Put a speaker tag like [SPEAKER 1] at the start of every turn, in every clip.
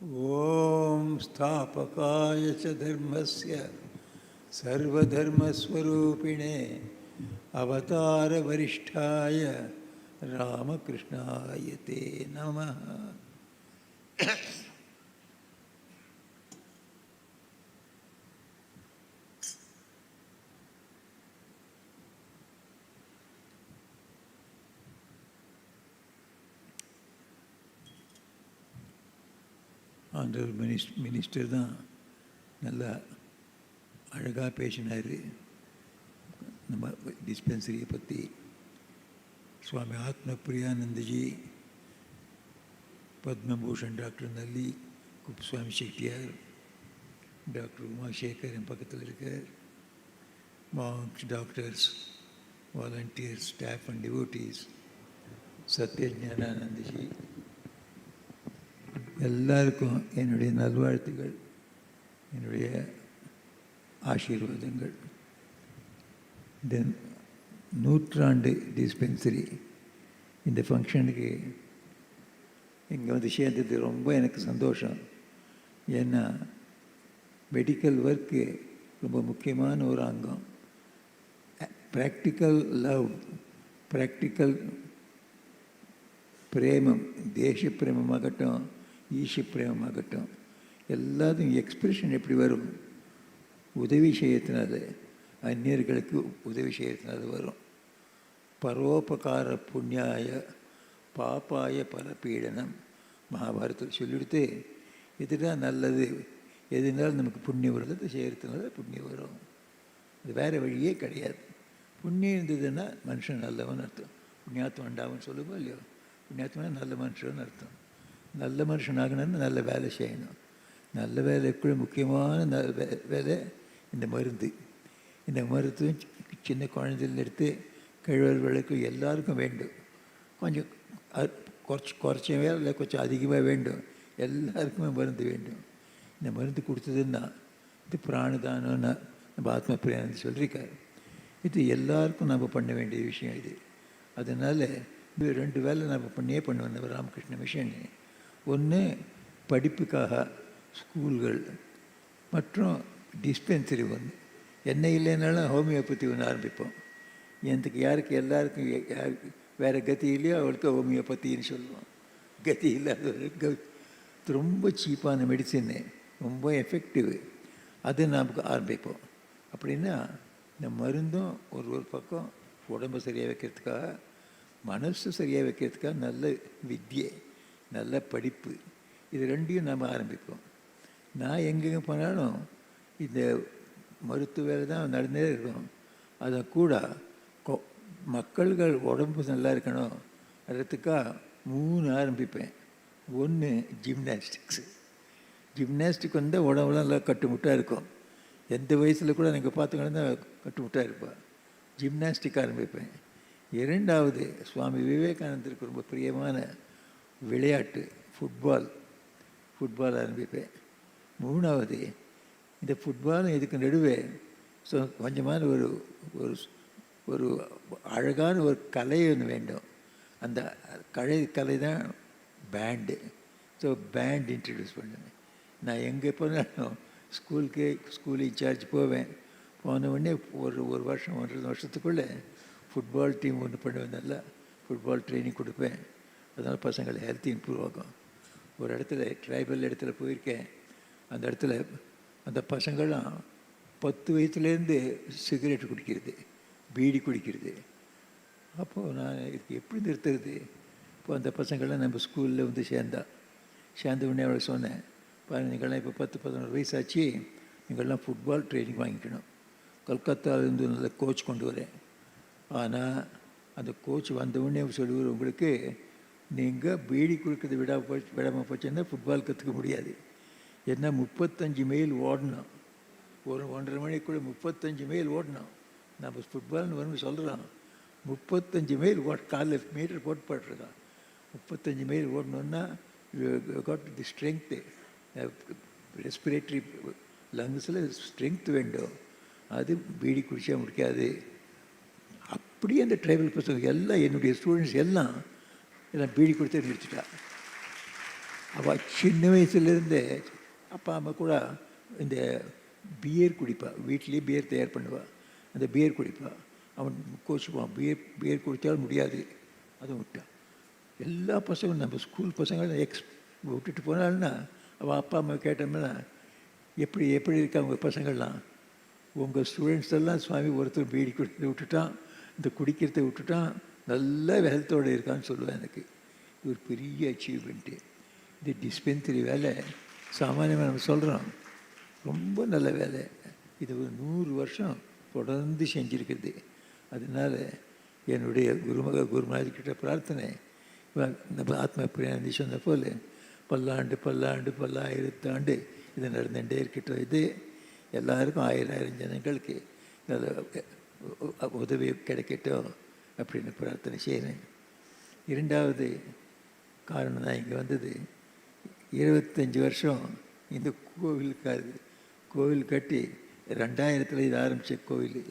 [SPEAKER 1] ॐ स्थापकाय च धर्मस्य सर्वधर्मस्वरूपिणे अवतारवरिष्ठाय रामकृष्णाय ते नमः. ஆண்டவர் மினிஸ்டர் தான் நல்லா அழகாக பேசினார். நம்ம டிஸ்பென்சரியை பற்றி சுவாமி ஆத்மபிரியானந்தஜி, பத்மபூஷன் டாக்டர் நல்லி, குப்புசுவாமி செட்டியார், டாக்டர் உமாசேகர் என் பக்கத்தில் இருக்கார், monks, doctors, volunteers, staff and devotees, Sathyagnananandaji, எல்லாருக்கும் என்னுடைய நல்வாழ்த்துக்கள், என்னுடைய ஆசீர்வாதங்கள். இந்த நூற்றாண்டு டிஸ்பென்சரி இந்த ஃபங்க்ஷனுக்கு இங்கே வந்து சேர்ந்தது ரொம்ப எனக்கு சந்தோஷம். ஏன்னா மெடிக்கல் ஒர்க்கு ரொம்ப முக்கியமான ஒரு அங்கம். ப்ராக்டிக்கல் லவ், ப்ராக்டிக்கல் பிரேமம், தேச பிரேமமாகட்டும், ஈஷ பிரேமமாகட்டும், எல்லாத்தையும் எக்ஸ்பிரஷன் எப்படி வரும்? உதவி செய்யத்தினால, அந்நியர்களுக்கு உதவி செய்யத்தினால வரும். பரோபகார புண்ணியாய பாப்பாய பரப்பீடனம் மகாபாரதத்தில் சொல்லிவிடுத்து, இதுதான் நல்லது, எதுனாலும் நமக்கு புண்ணியம் வருது, அது செய்கிறதுனால புண்ணியம் வரும். அது வேறு வழியே கிடையாது. புண்ணியம் இருந்ததுன்னா மனுஷன் நல்லவன் அர்த்தம். புண்ணியாத்மன் உண்டாவன்னு சொல்லுவோம் இல்லையோ, புண்ணியாத்மனா நல்ல மனுஷன் அர்த்தம். நல்ல மனுஷன் ஆகணும்னு நல்ல வேலை செய்யணும். நல்ல வேலைக்குள்ள முக்கியமான வேலை இந்த மருந்து. இந்த மருந்து சின்ன குழந்தைகள் எடுத்து கிழவர்களுக்கு எல்லாருக்கும் வேண்டும். கொஞ்சம் குறைச்ச வேலை கொஞ்சம் அதிகமாக வேண்டும். எல்லாருக்குமே மருந்து வேண்டும். இந்த மருந்து கொடுத்ததுன்னா இது பிராணதானம்னா நம்ம ஆத்மபிரியானந்தி சொல்லியிருக்காரு. இது எல்லாருக்கும் நம்ம பண்ண வேண்டிய விஷயம் இது. அதனால் இது 2 வேலை நம்ம பண்ணுவேன் நம்ம ராமகிருஷ்ண மிஷன். ஒன்று படிப்புக்காக ஸ்கூல்கள், மற்றும் டிஸ்பென்சரி ஒன்று. என்ன இல்லைனாலும் ஹோமியோபதி ஒன்று ஆரம்பிப்போம். எனக்கு யாருக்கு எல்லாருக்கும் வேறு கதி இல்லையோ அவளுக்கு ஹோமியோபத்தின்னு சொல்லுவோம். கதி இல்லாதவர்களுக்கு ரொம்ப சீப்பான மெடிசின்னு, ரொம்ப எஃபெக்டிவ், அது நமக்கு ஆரம்பிப்போம். அப்படின்னா இந்த மருந்தும் ஒரு பக்கம் உடம்பு சரியாக வைக்கிறதுக்காக, மனசு சரியாக வைக்கிறதுக்காக நல்ல வித்தியை, நல்ல படிப்பு, இது 2ஐயும் நம்ம ஆரம்பிப்போம். நான் எங்கெங்கே போனாலும் இந்த மருத்துவ வேலை தான் நடந்தே இருக்கும். அதை கூட மக்கள்கள் உடம்பு நல்லா இருக்கணும் அதுக்காக 3 ஆரம்பிப்பேன். ஒன்று ஜிம்னாஸ்டிக்ஸு. ஜிம்னாஸ்டிக் வந்தால் உடம்புலாம் நல்லா கட்டுமுட்டாக இருக்கும். எந்த வயசில் கூட நீங்கள் பார்த்துக்கணும் கட்டுமுட்டாக இருப்பேன். ஜிம்னாஸ்டிக் ஆரம்பிப்பேன். 2வது சுவாமி விவேகானந்தருக்கு ரொம்ப பிரியமான விளையாட்டு ஃபுட்பால் ஆரம்பிப்பேன். 3வது இந்த ஃபுட்பாலும் இதுக்கு நடுவே கொஞ்சமான ஒரு அழகான ஒரு கலை ஒன்று வேண்டும். அந்த கலை தான் பேண்டு. ஸோ பேண்ட் இன்ட்ரடியூஸ் பண்ணுவேன். நான் எங்கே போனாலும் ஸ்கூல் இன்சார்ஜ் போவேன். போன உடனே ஒரு வருஷம் 1.5 வருஷத்துக்குள்ளே ஃபுட்பால் டீம் ஒன்று பண்ணுவேன். நல்லா ஃபுட்பால் ட்ரைனிங் கொடுப்பேன். அதனால் பசங்களை ஹெல்த் இம்ப்ரூவ் ஆகும். ஒரு இடத்துல ட்ரைபல் இடத்துல போயிருக்கேன். அந்த இடத்துல அந்த பசங்கள்லாம் 10 வயசுலேருந்து சிகரெட் குடிக்கிறது, பீடி குடிக்கிறது. அப்போது நான் இதுக்கு எப்படி நிறுத்துறது? இப்போ அந்த பசங்கள்லாம் நம்ம ஸ்கூலில் வந்து சேர்ந்த உடனே அவளை சொன்னேன், பாருங்கள் நீங்கள்லாம் இப்போ 10-11 வயசாச்சு, நீங்கள்லாம் ஃபுட்பால் ட்ரைனிங் வாங்கிக்கணும். கல்கத்தாவிலேருந்து நல்ல கோச் கொண்டு வரேன். ஆனால் அந்த கோச் வந்த உடனே சொல்லுவார், உங்களுக்கு நீங்கள் பீடி குடிக்கிறது விடாமல் போச்சுன்னா ஃபுட்பால் கற்றுக்க முடியாது. ஏன்னா 35 மைல் ஓடணும். ஒரு 1.5 மணிக்குள்ளே 35 மைல் ஓடணும். நம்ம ஃபுட்பால்னு வரும்னு சொல்கிறோம். 35 மைல் காலில் மீட்டர் போட்டுருக்கோம். 35 மைல் ஓடணுன்னா காட் தி ஸ்ட்ரென்த்து, ரெஸ்பிரேட்டரி லங்ஸில் ஸ்ட்ரென்த் வேண்டும். அது பீடி குடிச்சா முடிக்காது. அப்படியே அந்த ட்ரைபல் பசங்க எல்லாம், என்னுடைய ஸ்டூடெண்ட்ஸ் எல்லாம் பீடி கொடுத்து நிறுத்திட்டா. அவள் சின்ன வயசுலேருந்தே அப்பா அம்மா கூட இந்த பியர் குடிப்பா, வீட்லேயே பியர் தயார் பண்ணுவாள். அந்த பியர் குடிப்பா, அவன் கோச்சிக்குவான், பியர் குடித்தாலும் முடியாது, அதுவும் விட்டான். எல்லா பசங்களும் நம்ம ஸ்கூல் பசங்களும் விட்டுட்டு போனால்னா அவள் அப்பா அம்மா கேட்டோம்னா, எப்படி எப்படி இருக்கா உங்கள் பசங்கள்லாம், உங்கள் ஸ்டூடெண்ட்ஸ் எல்லாம் சுவாமி ஒருத்தர் பீடி குடிக்கிறத விட்டுட்டான், இந்த குடிக்கிறத விட்டுட்டான், நல்ல ஹெல்த்தோடு இருக்கான்னு சொல்லுவேன். எனக்கு இது ஒரு பெரிய அச்சீவ்மெண்ட்டு. இது டிஸ்பென்சரி வேலை சாமானியமாக நம்ம சொல்கிறோம், ரொம்ப நல்ல வேலை. இது ஒரு 100 வருஷம் தொடர்ந்து செஞ்சுருக்குது. அதனால் என்னுடைய குருமாதிக்கிட்ட பிரார்த்தனை, நம்ம ஆத்ம பிரியாந்தி சொன்ன போல் பல்லாண்டு பல்லாண்டு பல்லாயிரத்தாண்டு இது நடந்துகிட்டே இருக்கட்டும். இது எல்லாருக்கும் 1000 ஜனங்களுக்கு உதவி கிடைக்கட்டும் அப்படின்னு பிரார்த்தனை செய்கிறேன். 2வது காரணம் தான் இங்கே வந்தது. 25 வருஷம் இந்த கோவில் கட்டி 2000 இது ஆரம்பித்த கோவில்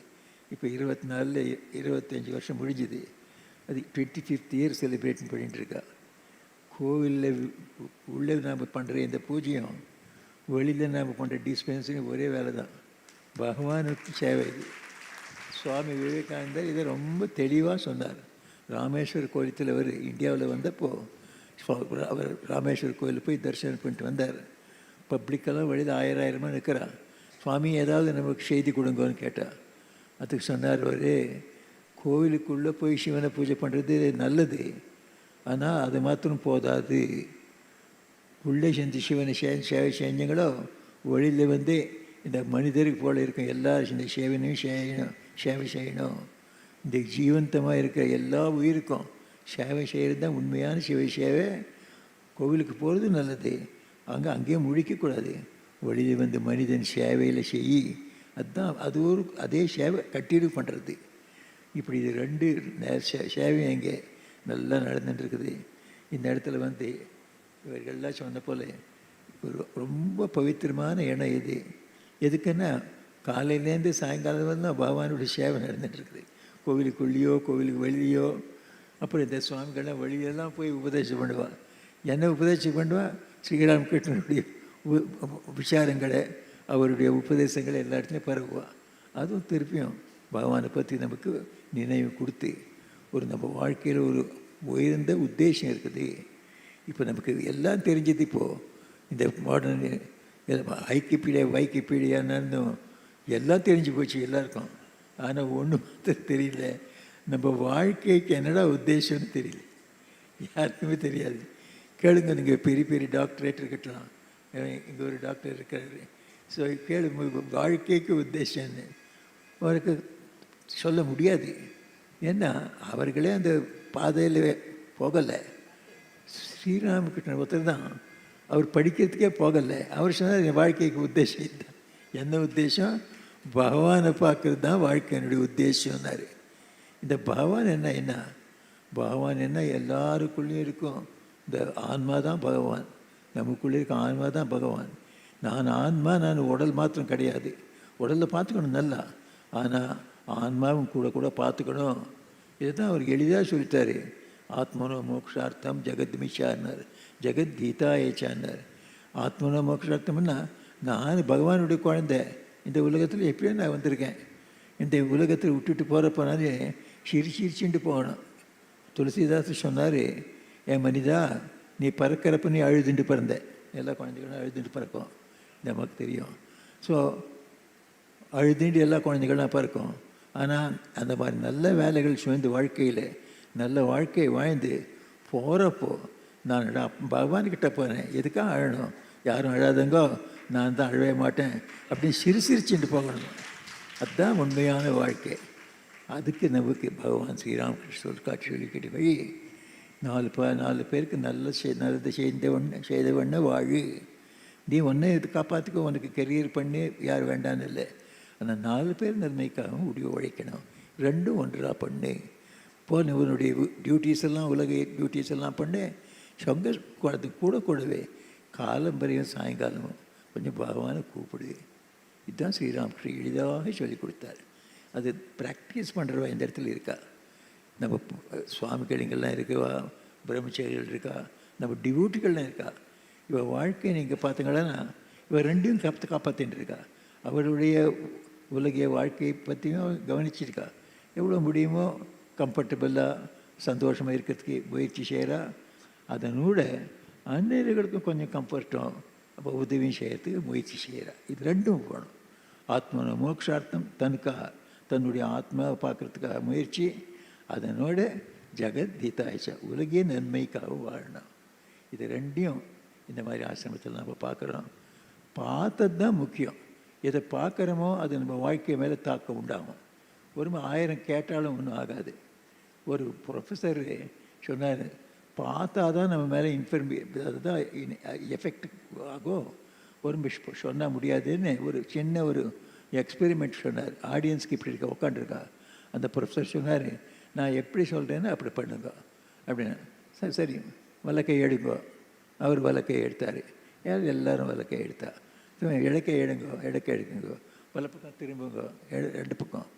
[SPEAKER 1] இப்போ 24ல் 25 வருஷம் முடிஞ்சுது. அது 25th இயர் செலிப்ரேஷன் பண்ணிட்டுருக்கா. கோவிலில் உள்ளே நாம் பண்ணுற இந்த பூஜையும் வெளியில் நாம் பண்ணுற டிஸ்பென்சரியும் ஒரே வேலை தான், பகவானுக்கு சேவை. இது சுவாமி விவேகானந்தர் இதை ரொம்ப தெளிவாக சொன்னார். ராமேஸ்வர் கோயிலத்தில் அவர் இந்தியாவில் வந்தப்போ அவர் ராமேஸ்வர் கோயிலில் போய் தரிசனம் பண்ணிட்டு வந்தார். பப்ளிக்கெல்லாம் வெளியில் 1000 நிற்கிறான். சுவாமி ஏதாவது நமக்கு செய்தி கொடுங்கன்னு கேட்டால் அதுக்கு சொன்னார், ஒரு கோவிலுக்குள்ளே போய் சிவனை பூஜை பண்ணுறது நல்லது, ஆனால் அது மாத்திரம் போதாது. உள்ளே செஞ்சு சிவனை சேவை செஞ்சங்களோ வெளியில் வந்து இந்த மனிதருக்கு போல் இருக்கும் எல்லாரும் இந்த சேவை செய்யணும். இந்த ஜீவந்தமாக இருக்கிற எல்லா உயிருக்கும் சேவை செய்கிறது தான் உண்மையான சேவை. கோவிலுக்கு போகிறது நல்லது, அங்கேயும் முழிக்கக்கூடாது. வெளியில் வந்து மனிதன் சேவையில் அதுதான் அதே சேவை கட்டிடு பண்ணுறது. இப்படி இது 2 சேவை இங்கே நல்லா நடந்துட்டுருக்குது. இந்த இடத்துல வந்து இவர்கள்லாம் சொன்ன போல் ஒரு ரொம்ப பவித்திரமான இடம் இது. எதுக்குன்னா காலையிலேருந்து சாயங்காலம் வந்து பகவானுடைய சேவை நடந்துகிட்ருக்குது. கோவிலுக்குள்ளேயோ கோவிலுக்கு வெளியோ. அப்புறம் இந்த சுவாமிகள்லாம் வெளியெல்லாம் போய் உபதேசம் பண்ணுவாள். என்ன உபதேசம் பண்ணுவாள்? ஸ்ரீராமகிருஷ்ணனுடைய விசாரங்களை, அவருடைய உபதேசங்களை எல்லா இடத்துலையும் பரவுவாள். அதுவும் திருப்பியும் பகவானை பற்றி நமக்கு நினைவு கொடுத்து நம்ம வாழ்க்கையில் ஒரு உயர்ந்த உத்தேசம் இருக்குது. இப்போ நமக்கு எல்லாம் தெரிஞ்சது. இப்போது இந்த மாடர்ன் வைக்கிபீடியான்னு எல்லாம் தெரிஞ்சு போச்சு எல்லாருக்கும். ஆனால் ஒன்று மாத்திரம் தெரியல, நம்ம வாழ்க்கைக்கு என்னடா உத்தேசம்னு தெரியல, யாருக்குமே தெரியாது. கேளுங்க, நீங்கள் பெரிய பெரிய டாக்டரேட் இருக்கலாம், இங்கே ஒரு டாக்டர் இருக்கிறாரு. ஸோ கேளு, வாழ்க்கைக்கு உத்தேசம்னு அவருக்கு சொல்ல முடியாது. ஏன்னா அவர்களே அந்த பாதையில் போகலை. ஸ்ரீராமகிருஷ்ணன் ஒருத்தர் தான், அவர் படிக்கிறதுக்கே போகலை. அவர் சொன்னார் என் வாழ்க்கைக்கு உத்தேசம் தான். என்ன உத்தேசம்? பகவானை பார்க்குறது தான் வாழ்க்கையினுடைய உத்தேசம்னாரு. இந்த பகவான் என்ன பகவான் என்ன எல்லாருக்குள்ளேயும் இருக்கும். இந்த ஆன்மா தான் பகவான், நமக்குள்ளே இருக்க ஆன்மா தான் பகவான். நான் ஆன்மா, நான் உடல் மாத்திரம் கிடையாது. உடலில் பார்த்துக்கணும் நல்லா, ஆனால் ஆன்மாவும் கூட பார்த்துக்கணும். இதுதான் அவர் எளிதாக சொல்லிட்டார். ஆத்மனோ மோக்ஷார்த்தம் ஜெகத்மிஷான்னார், ஜெகத்கீதா ஏச்சான்னார். ஆத்மனோ மோக்ஷார்த்தம்னா நான் பகவானுடைய குழந்தை. இந்த உலகத்தில் எப்படியோ நான் வந்திருக்கேன். இந்த உலகத்தில் விட்டுட்டு போகிறப்பனாலே சிரிச்சுட்டு போகணும். துளசிதாஸ் சொன்னார், என் மனிதா, நீ பறக்கிறப்ப நீ அழுதுண்டு பிறந்த. எல்லா குழந்தைகளும் அழுதுண்டு பறக்கும், நமக்கு தெரியும். ஸோ அழுதுண்டு எல்லா குழந்தைகளும் பறக்கும். ஆனால் அந்த மாதிரி நல்ல வேலைகள் சுயந்து வாழ்க்கையில் நல்ல வாழ்க்கையை வாழ்ந்து போகிறப்போ நான் பகவான்கிட்ட போகிறேன், எதுக்காக அழணும்? யாரும் அழாதங்கோ, நான் தான் அழவே மாட்டேன் அப்படின்னு சிரிச்சுட்டு போகணும். அதுதான் உண்மையான வாழ்க்கை. அதுக்கு நமக்கு பகவான் ஸ்ரீராமகிருஷ்ணர் காட்சி சொல்லிக்கிட்டு போய் 4 பேருக்கு நல்லது செய்தவண்ண வாழு. நீ ஒன்றே இது காப்பாற்றிக்கோ, உனக்கு கெரியர் பண்ணி யார் வேண்டான்னு இல்லை. ஆனால் 4 பேர் நன்மைக்காகவும் முடிவு உழைக்கணும். 2ம் ஒன்றா பண்ணு. போன உன்னுடைய டியூட்டிஸ் எல்லாம், உலக டியூட்டிஸ் எல்லாம் பண்ணு. சொங்க கூடவே காலம்பரையும் சாயங்காலமும் கொஞ்சம் பகவானை கூப்பிடு. இதுதான் ஸ்ரீராமகிருஷ்ணர் எளிதாக சொல்லிக் கொடுத்தார். அது ப்ராக்டிஸ் பண்ணுறவா இந்த இடத்துல இருக்கா? நம்ம சுவாமிகளிங்கள்லாம் இருக்கவா, பிரம்மச்சாரிகள் இருக்கா, நம்ம டிவோட்டிகள்லாம் இருக்கா? இவள் வாழ்க்கையை நீங்கள் பார்த்தீங்கன்னா இவள் ரெண்டையும் காப்பாற்றின்னு இருக்கா. அவருடைய உலகிய வாழ்க்கையை பற்றியும் கவனிச்சிருக்கா. எவ்வளோ முடியுமோ கம்ஃபர்டபுளாக சந்தோஷமாக இருக்கிறதுக்கு முயற்சி செய்கிறா. அதனோட அந்நியர்களுக்கும் கொஞ்சம் கம்ஃபர்ட்டும் அப்போ உதவியும் செய்யறதுக்கு முயற்சி செய்கிறா. இது ரெண்டும் போகணும். ஆத்மன மோக்ஷார்த்தம் தனக்காக தன்னுடைய ஆத்மாவை பார்க்குறதுக்காக முயற்சி, அதனோட ஜெகத் ஹிதாய்ச்ச உலகிய நன்மைக்காக வாழணும். இது ரெண்டையும் இந்த மாதிரி ஆசிரமத்தில் நம்ம பார்க்குறோம். பார்த்தது தான் முக்கியம். எதை பார்க்குறோமோ அது நம்ம வாழ்க்கை மேலே தாக்கம் உண்டாகும். ஒரு 1000 கேட்டாலும் ஒன்றும் ஆகாது. ஒரு ப்ரொஃபஸர் சொன்னார், பார்த்தா தான் நம்ம மேலே அதுதான் எஃபெக்ட் ஆகும், ஒரு சொன்னால் முடியாதுன்னு ஒரு சின்ன ஒரு எக்ஸ்பெரிமெண்ட் சொன்னார். ஆடியன்ஸ்க்கு இப்படி இருக்க உட்காந்துருக்கா. அந்த ப்ரொஃபஸர் சொன்னார், நான் எப்படி சொல்கிறேன்னு அப்படி பண்ணுங்க அப்படின்னு. சரி சரி வலக்கை எடுங்கோ. அவர் வலக்கை எடுத்தார். எல்லோரும் வலக்கை எடுத்தா. இடக்கை எடுங்கோ, இடக்கை எடுக்குங்கோ, வலப்பக்கம் திரும்புங்கோ, ரெண்டு பக்கம்.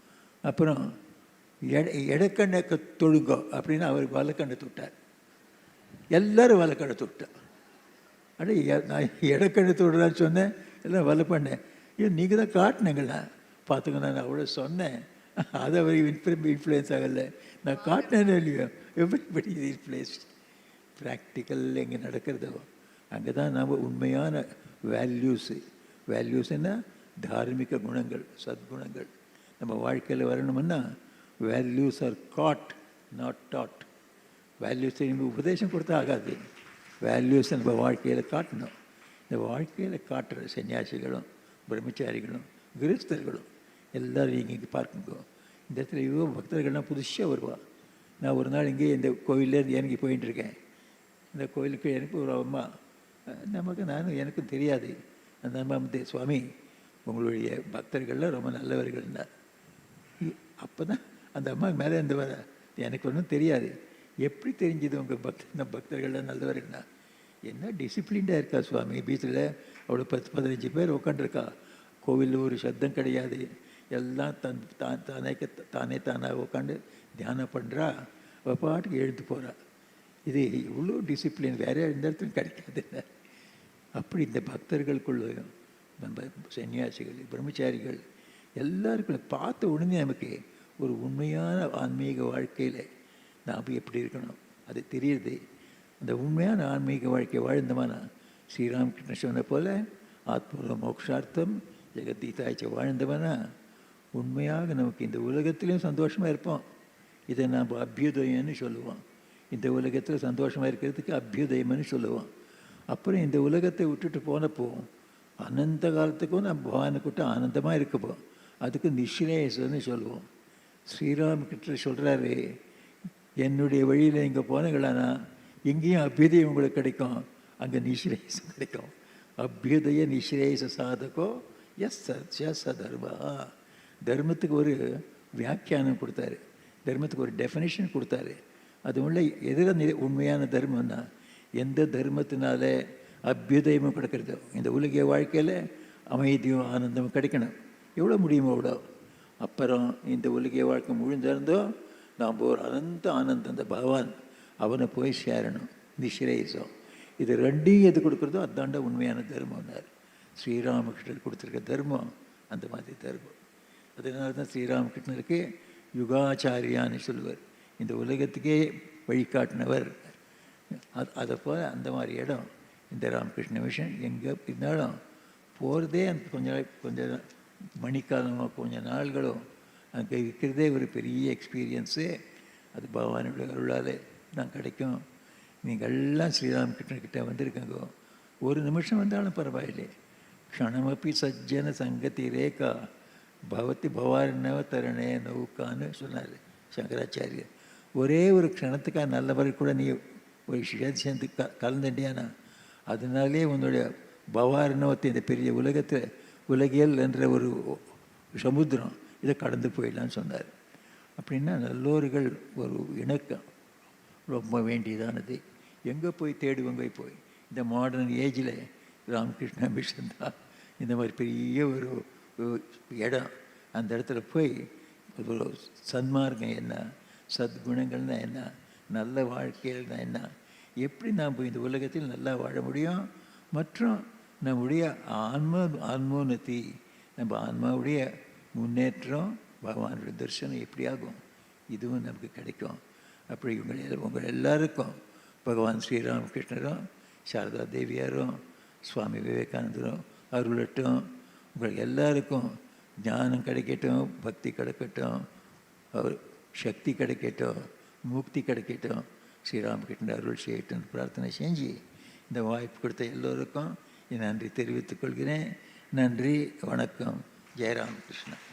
[SPEAKER 1] அப்புறம் இடக்கண்ணை தொழுங்கோ அப்படின்னு அவர் வலக்கண்ணை தொட்டார். எல்லோரும் வலக்கண்ணை தொட்டார். அடே நான் இடக்கண்ணை தொடுறான்னு சொன்னேன், எல்லாம் வலை பண்ணேன். ஏன் நீங்கள் தான் காட்டினங்களா பார்த்துங்க, நான் அவ்வளோ சொன்னேன். அது அவர் இன்ஃப்ளூயன்ஸ் ஆகலை. நான் காட்டினேன்னு இல்லையோ. Everybody is influenced. ப்ராக்டிக்கல் எங்கே நடக்கிறதோ அங்கே தான் நாம் உண்மையான வேல்யூஸ்ன்னா தார்மீக குணங்கள், சத்குணங்கள் நம்ம வாழ்க்கையில் வரணும்னா values are caught not taught. வேல்யூஸை நம்ம உபதேசம் கொடுத்தா ஆகாது. வேல்யூஸை நம்ம வாழ்க்கையில் காட்டணும். இந்த வாழ்க்கையில் காட்டுற சன்னியாசிகளும் பிரம்மச்சாரிகளும் கிரகஸ்தர்களும் எல்லோரும் இங்கே பார்க்குங்க. இந்த இடத்துல இவ்வளோ பக்தர்கள்லாம் புதுசாக வருவாள். நான் ஒரு நாள் இங்கே இந்த கோவிலேருந்து இறங்கி போயின்ட்டுருக்கேன். இந்த கோவிலுக்கு எனக்கு ஒரு அம்மா, எனக்கும் தெரியாது. அந்த அம்மா வந்து, சுவாமி உங்களுடைய பக்தர்கள்லாம் ரொம்ப நல்லவர்கள்னா. அப்போ தான் அந்த அம்மா மேலே இருந்து வர, எனக்கு ஒன்றும் தெரியாது. எப்படி தெரிஞ்சுது உங்கள் பக்தர்கள்லாம் நல்லவர்கள்னா? என்ன டிசிப்ளின்டாக இருக்கா சுவாமி. பீச்சில் அவ்வளோ 10-15 பேர் உட்காந்துருக்கா. கோவிலில் ஒரு சத்தம் கிடையாது. எல்லாம் தானாக உட்காந்து தியானம் பண்ணுறா. அவள் பாட்டுக்கு எழுந்து போகிறா. இது இவ்வளோ டிசிப்ளின் வேறு எந்த இடத்துலையும் கிடைக்காது. அப்படி இந்த பக்தர்களுக்குள்ளேயும் நம்ம சன்னியாசிகள் பிரம்மச்சாரிகள் எல்லாருக்குள்ள பார்த்த உடனே நமக்கு ஒரு உண்மையான ஆன்மீக வாழ்க்கையில் நாம் எப்படி இருக்கணும் அது தெரியுது. அந்த உண்மையான ஆன்மீக வாழ்க்கை வாழ்ந்தோம்னா ஸ்ரீராமகிருஷ்ணன் சொன்ன போல் ஆத்ம மோக்ஷார்த்தம் ஜெகத்தீதாய்ச்சி வாழ்ந்தவனா உண்மையாக நமக்கு இந்த உலகத்திலையும் சந்தோஷமாக இருப்போம். இதை நாம் அபியுதயம்னு சொல்லுவோம். இந்த உலகத்தில் சந்தோஷமாக இருக்கிறதுக்கு அபியுதயம்னு சொல்லுவோம். அப்புறம் இந்த உலகத்தை விட்டுட்டு போனப்போ அனந்த காலத்துக்கும் நம்ம பகவானுக்கிட்ட ஆனந்தமாக இருக்கப்போம். அதுக்கு நிஸ்ரேயசன்னு சொல்லுவோம். ஸ்ரீராமகிருஷ்ணர் சொல்கிறாரு, என்னுடைய வழியில் இங்கே போனீங்களானா எங்கேயும் அபியுதயம் உங்களுக்கு கிடைக்கும், அங்கே நிஸ்ரேயசம் கிடைக்கும். அபியுதய நிஸ்ரேயச சாதகோ எஸ் சத்ய தர்மா. தர்மத்துக்கு ஒரு வியாக்கியானம் கொடுத்தாரு, தர்மத்துக்கு ஒரு டெஃபினேஷன் கொடுத்தாரு. அது உள்ள உண்மையான தர்மம்னா எந்த தர்மத்தினால அபியுதயமும் கிடைக்கிறதோ இந்த உலகிய வாழ்க்கையில் அமைதியும் ஆனந்தமும் கிடைக்கணும். எவ்வளோ முடியுமோ அவ்வளோ. அப்புறம் இந்த உலகிய வாழ்க்கை முழுந்திருந்தோ நாம் ஒரு அனந்த ஆனந்தம் அந்த பகவான் அவனை போய் சேரணும், நிஸ்ரேயசம். இது ரெண்டையும் எது கொடுக்குறதோ அதாண்ட உண்மையான தர்மம்னார். ஸ்ரீராமகிருஷ்ணர் கொடுத்துருக்க தர்மம் அந்த மாதிரி தர்மம். அதனால தான் ஸ்ரீராமகிருஷ்ணருக்கு யுகாச்சாரியான்னு சொல்லுவார். இந்த உலகத்துக்கே வழிகாட்டினவர். அதை போல் அந்த மாதிரி இடம் இந்த ராமகிருஷ்ண மிஷன். எங்கே இருந்தாலும் போகிறதே அந்த கொஞ்சம் மணிக்காலமோ கொஞ்சம் நாள்களோ அங்கே இருக்கிறதே ஒரு பெரிய எக்ஸ்பீரியன்ஸு. அது பகவானுடைய அருளால் தான் கிடைக்கும். நீங்கள் எல்லாம் ஸ்ரீராமகிருஷ்ணர்கிட்ட வந்திருக்கங்க. ஒரு நிமிஷம் வந்தாலும் பரவாயில்லை. க்ஷணமப்பி சஜ்ஜன சங்கதி ரேகா பவதி பவாரிணவ தரணே நௌக்கான்னு சொன்னார் சங்கராச்சாரியர். ஒரே ஒரு க்ஷணத்துக்காக நல்லவர்கள் கூட நீ ஒரு சேர்ந்து கலந்துட்டியானா அதனாலே உன்னுடைய பவாரிணவத்தை இந்த பெரிய உலகத்தில் உலகியல் என்ற ஒரு சமுத்திரம் இதை கடந்து போயிடலான்னு சொன்னார். அப்படின்னா நல்லோர்கள் ஒரு இணக்கம் ரொம்ப வேண்டியதானது. எங்கே போய் தேடுவங்க போய் இந்த மாடர்ன் ஏஜில் ராமகிருஷ்ண மிஷன் தான் இந்த மாதிரி பெரிய ஒரு இடம். அந்த இடத்துல போய் ஒரு சன்மார்க்கம் என்ன, சத்குணங்கள்னா என்ன, நல்ல வாழ்க்கைகள்னா என்ன, எப்படி நாம் இந்த உலகத்தில் நல்லா வாழ முடியும், மற்றும் நம்முடைய ஆன்மோன்னதி, நம்ம ஆன்மாவுடைய முன்னேற்றம், பகவானுடைய தரிசனம் எப்படி ஆகும், இதுவும் நமக்கு கிடைக்கும். அப்படி உங்கள் எல்லாருக்கும் பகவான் ஸ்ரீராமகிருஷ்ணரும் சாரதா தேவியாரும் சுவாமி விவேகானந்தரும் அருளட்டும். உங்களுக்கு எல்லாருக்கும் ஞானம் கிடைக்கட்டும், பக்தி கிடைக்கட்டும், அவர் சக்தி கிடைக்கட்டும், முக்தி கிடைக்கட்டும். ஸ்ரீராமகிருஷ்ணன் அருள் செய்யட்டும் பிரார்த்தனை செஞ்சு இந்த வாய்ப்பு கொடுத்த எல்லோருக்கும் என் நன்றி தெரிவித்துக் கொள்கிறேன். நன்றி, வணக்கம். ஜெயராமகிருஷ்ணன்.